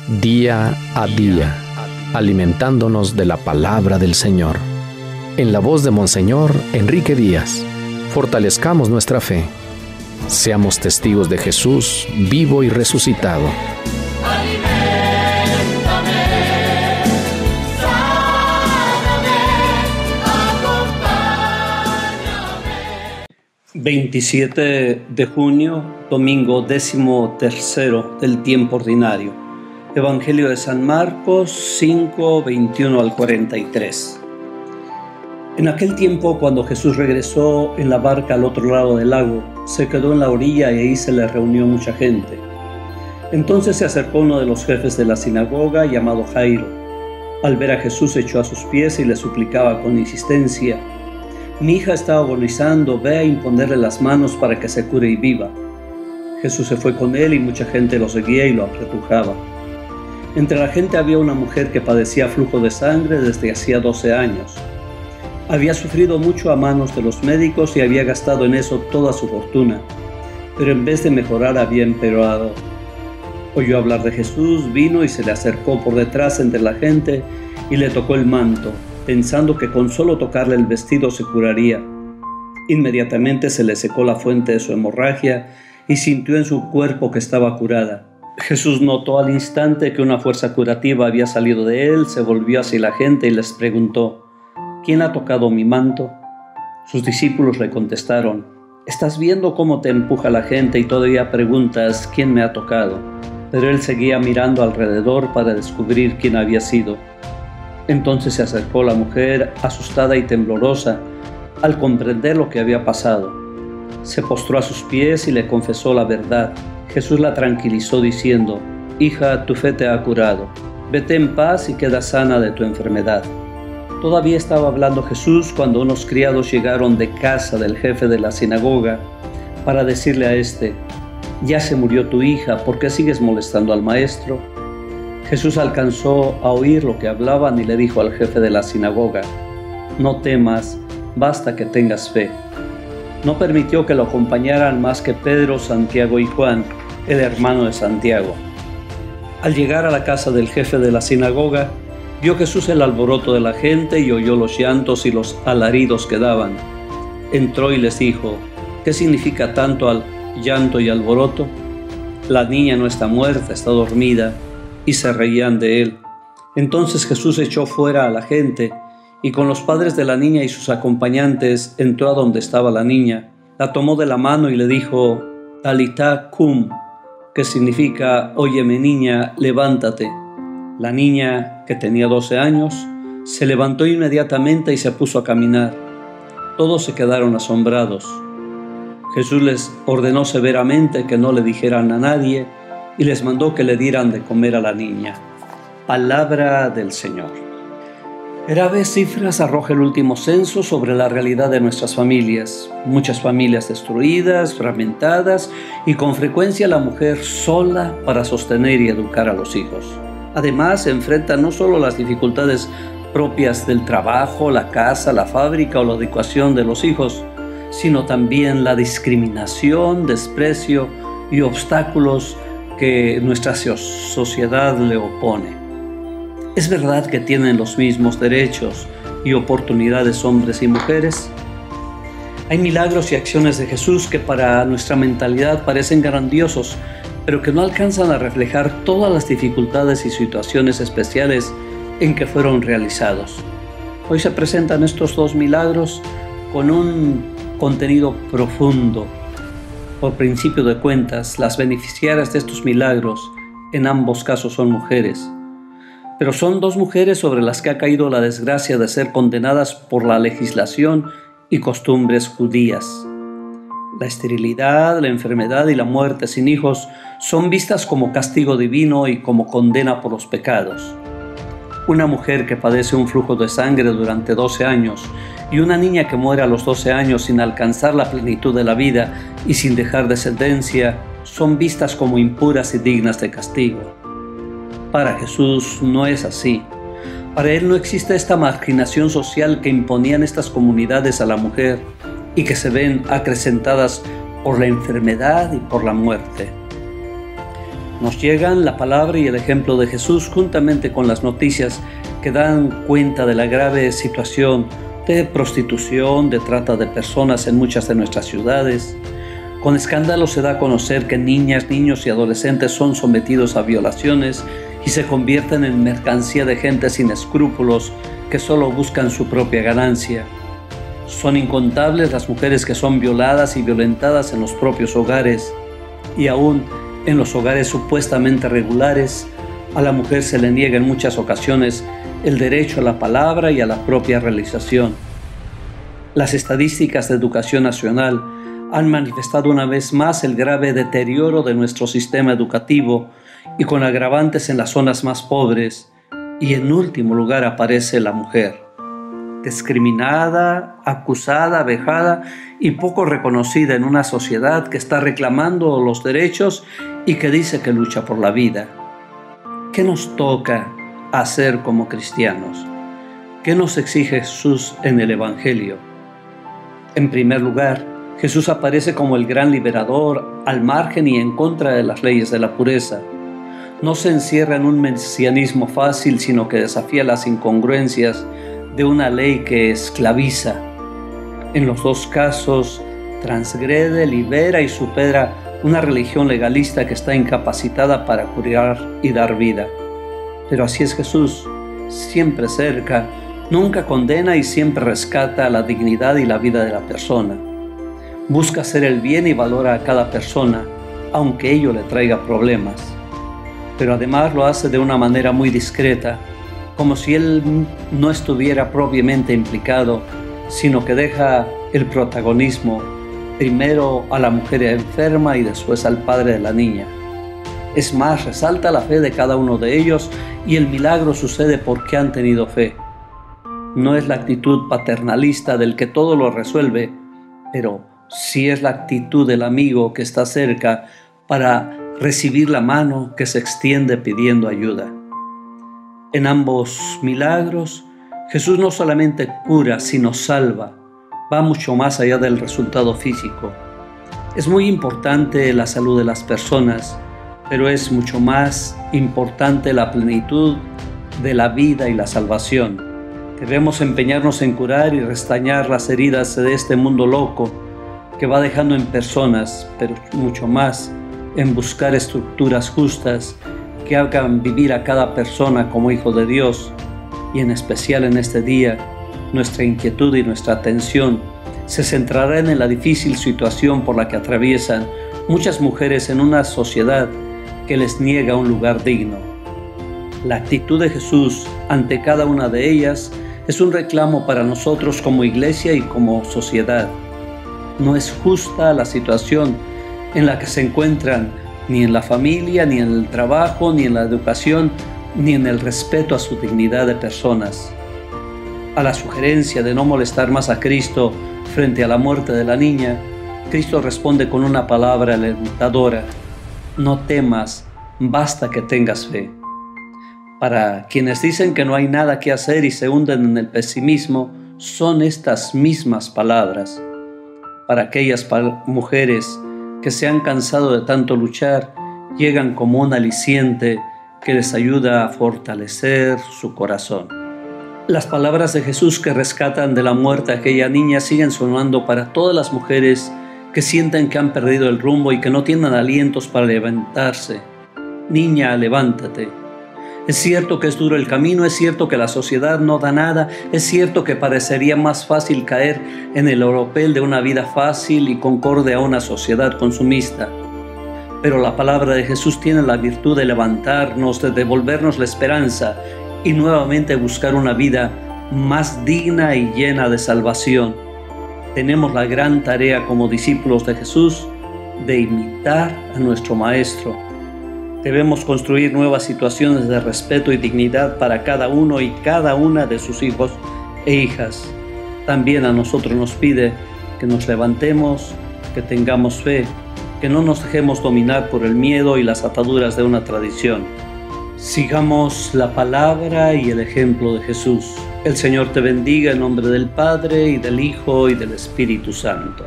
día a día, alimentándonos de la palabra del Señor. En la voz de Monseñor Enrique Díaz, fortalezcamos nuestra fe. Seamos testigos de Jesús vivo y resucitado. 27 de junio, domingo 13º del tiempo ordinario. Evangelio de San Marcos 5, 21 al 43. En aquel tiempo, cuando Jesús regresó en la barca al otro lado del lago, se quedó en la orilla y ahí se le reunió mucha gente. Entonces se acercó uno de los jefes de la sinagoga, llamado Jairo. Al ver a Jesús, se echó a sus pies y le suplicaba con insistencia: «Mi hija está agonizando, ve a imponerle las manos para que se cure y viva». Jesús se fue con él y mucha gente lo seguía y lo apretujaba. Entre la gente había una mujer que padecía flujo de sangre desde hacía 12 años. Había sufrido mucho a manos de los médicos y había gastado en eso toda su fortuna, pero en vez de mejorar había empeorado. Oyó hablar de Jesús, vino y se le acercó por detrás entre la gente y le tocó el manto, pensando que con solo tocarle el vestido se curaría. Inmediatamente se le secó la fuente de su hemorragia y sintió en su cuerpo que estaba curada. Jesús notó al instante que una fuerza curativa había salido de él, se volvió hacia la gente y les preguntó: «¿Quién ha tocado mi manto?». Sus discípulos le contestaron: «¿Estás viendo cómo te empuja la gente y todavía preguntas quién me ha tocado?». Pero él seguía mirando alrededor para descubrir quién había sido. Entonces se acercó la mujer, asustada y temblorosa, al comprender lo que había pasado. Se postró a sus pies y le confesó la verdad. Jesús la tranquilizó diciendo: «Hija, tu fe te ha curado. Vete en paz y queda sana de tu enfermedad». Todavía estaba hablando Jesús cuando unos criados llegaron de casa del jefe de la sinagoga para decirle a éste: «Ya se murió tu hija, ¿por qué sigues molestando al maestro?». Jesús alcanzó a oír lo que hablaban y le dijo al jefe de la sinagoga: «No temas, basta que tengas fe». No permitió que lo acompañaran más que Pedro, Santiago y Juan, el hermano de Santiago. Al llegar a la casa del jefe de la sinagoga, vio Jesús el alboroto de la gente y oyó los llantos y los alaridos que daban. Entró y les dijo: «¿Qué significa tanto llanto y alboroto? La niña no está muerta, está dormida». Y se reían de él. Entonces Jesús echó fuera a la gente y con los padres de la niña y sus acompañantes entró a donde estaba la niña, la tomó de la mano y le dijo: «Talitá cum», que significa: «Óyeme niña, levántate». La niña, que tenía 12 años, se levantó inmediatamente y se puso a caminar. Todos se quedaron asombrados. Jesús les ordenó severamente que no le dijeran a nadie y les mandó que le dieran de comer a la niña. Palabra del Señor. Graves cifras arroja el último censo sobre la realidad de nuestras familias. Muchas familias destruidas, fragmentadas y con frecuencia la mujer sola para sostener y educar a los hijos. Además, se enfrenta no solo las dificultades propias del trabajo, la casa, la fábrica o la educación de los hijos, sino también la discriminación, desprecio y obstáculos que nuestra sociedad le opone. ¿Es verdad que tienen los mismos derechos y oportunidades hombres y mujeres? Hay milagros y acciones de Jesús que para nuestra mentalidad parecen grandiosos, pero que no alcanzan a reflejar todas las dificultades y situaciones especiales en que fueron realizados. Hoy se presentan estos dos milagros con un contenido profundo. Por principio de cuentas, las beneficiarias de estos milagros en ambos casos son mujeres. Pero son dos mujeres sobre las que ha caído la desgracia de ser condenadas por la legislación y costumbres judías. La esterilidad, la enfermedad y la muerte sin hijos son vistas como castigo divino y como condena por los pecados. Una mujer que padece un flujo de sangre durante 12 años y una niña que muere a los 12 años sin alcanzar la plenitud de la vida y sin dejar descendencia son vistas como impuras y dignas de castigo. Para Jesús no es así. Para Él no existe esta marginación social que imponían estas comunidades a la mujer y que se ven acrecentadas por la enfermedad y por la muerte. Nos llegan la palabra y el ejemplo de Jesús juntamente con las noticias que dan cuenta de la grave situación de prostitución, de trata de personas en muchas de nuestras ciudades. Con escándalo se da a conocer que niñas, niños y adolescentes son sometidos a violaciones y se convierten en mercancía de gente sin escrúpulos que solo buscan su propia ganancia. Son incontables las mujeres que son violadas y violentadas en los propios hogares, y aún en los hogares supuestamente regulares, a la mujer se le niega en muchas ocasiones el derecho a la palabra y a la propia realización. Las estadísticas de Educación Nacional han manifestado una vez más el grave deterioro de nuestro sistema educativo y con agravantes en las zonas más pobres, y en último lugar aparece la mujer, discriminada, acusada, vejada y poco reconocida en una sociedad que está reclamando los derechos y que dice que lucha por la vida. ¿Qué nos toca hacer como cristianos? ¿Qué nos exige Jesús en el Evangelio? En primer lugar, Jesús aparece como el gran liberador, al margen y en contra de las leyes de la pureza. No se encierra en un mesianismo fácil, sino que desafía las incongruencias de una ley que esclaviza. En los dos casos, transgrede, libera y supera una religión legalista que está incapacitada para curar y dar vida. Pero así es Jesús, siempre cerca, nunca condena y siempre rescata la dignidad y la vida de la persona. Busca hacer el bien y valora a cada persona, aunque ello le traiga problemas. Pero además lo hace de una manera muy discreta, como si él no estuviera propiamente implicado, sino que deja el protagonismo primero a la mujer enferma y después al padre de la niña. Es más, resalta la fe de cada uno de ellos y el milagro sucede porque han tenido fe. No es la actitud paternalista del que todo lo resuelve, pero sí es la actitud del amigo que está cerca para recibir la mano que se extiende pidiendo ayuda. En ambos milagros, Jesús no solamente cura, sino salva. Va mucho más allá del resultado físico. Es muy importante la salud de las personas, pero es mucho más importante la plenitud de la vida y la salvación. Debemos empeñarnos en curar y restañar las heridas de este mundo loco que va dejando en personas, pero mucho más en buscar estructuras justas que hagan vivir a cada persona como hijo de Dios. Y en especial en este día, nuestra inquietud y nuestra atención se centrará en la difícil situación por la que atraviesan muchas mujeres en una sociedad que les niega un lugar digno. La actitud de Jesús ante cada una de ellas es un reclamo para nosotros como iglesia y como sociedad. No es justa la situación en la que se encuentran, ni en la familia, ni en el trabajo, ni en la educación, ni en el respeto a su dignidad de personas. A la sugerencia de no molestar más a Cristo frente a la muerte de la niña, Cristo responde con una palabra alentadora: no temas, basta que tengas fe. Para quienes dicen que no hay nada que hacer y se hunden en el pesimismo, son estas mismas palabras. Para aquellas mujeres que se han cansado de tanto luchar, llegan como un aliciente que les ayuda a fortalecer su corazón. Las palabras de Jesús que rescatan de la muerte a aquella niña siguen sonando para todas las mujeres que sienten que han perdido el rumbo y que no tienen alientos para levantarse. Niña, levántate. Es cierto que es duro el camino, es cierto que la sociedad no da nada, es cierto que parecería más fácil caer en el oropel de una vida fácil y concorde a una sociedad consumista. Pero la palabra de Jesús tiene la virtud de levantarnos, de devolvernos la esperanza y nuevamente buscar una vida más digna y llena de salvación. Tenemos la gran tarea como discípulos de Jesús de imitar a nuestro Maestro. Debemos construir nuevas situaciones de respeto y dignidad para cada uno y cada una de sus hijos e hijas. También a nosotros nos pide que nos levantemos, que tengamos fe, que no nos dejemos dominar por el miedo y las ataduras de una tradición. Sigamos la palabra y el ejemplo de Jesús. El Señor te bendiga en nombre del Padre, y del Hijo, y del Espíritu Santo.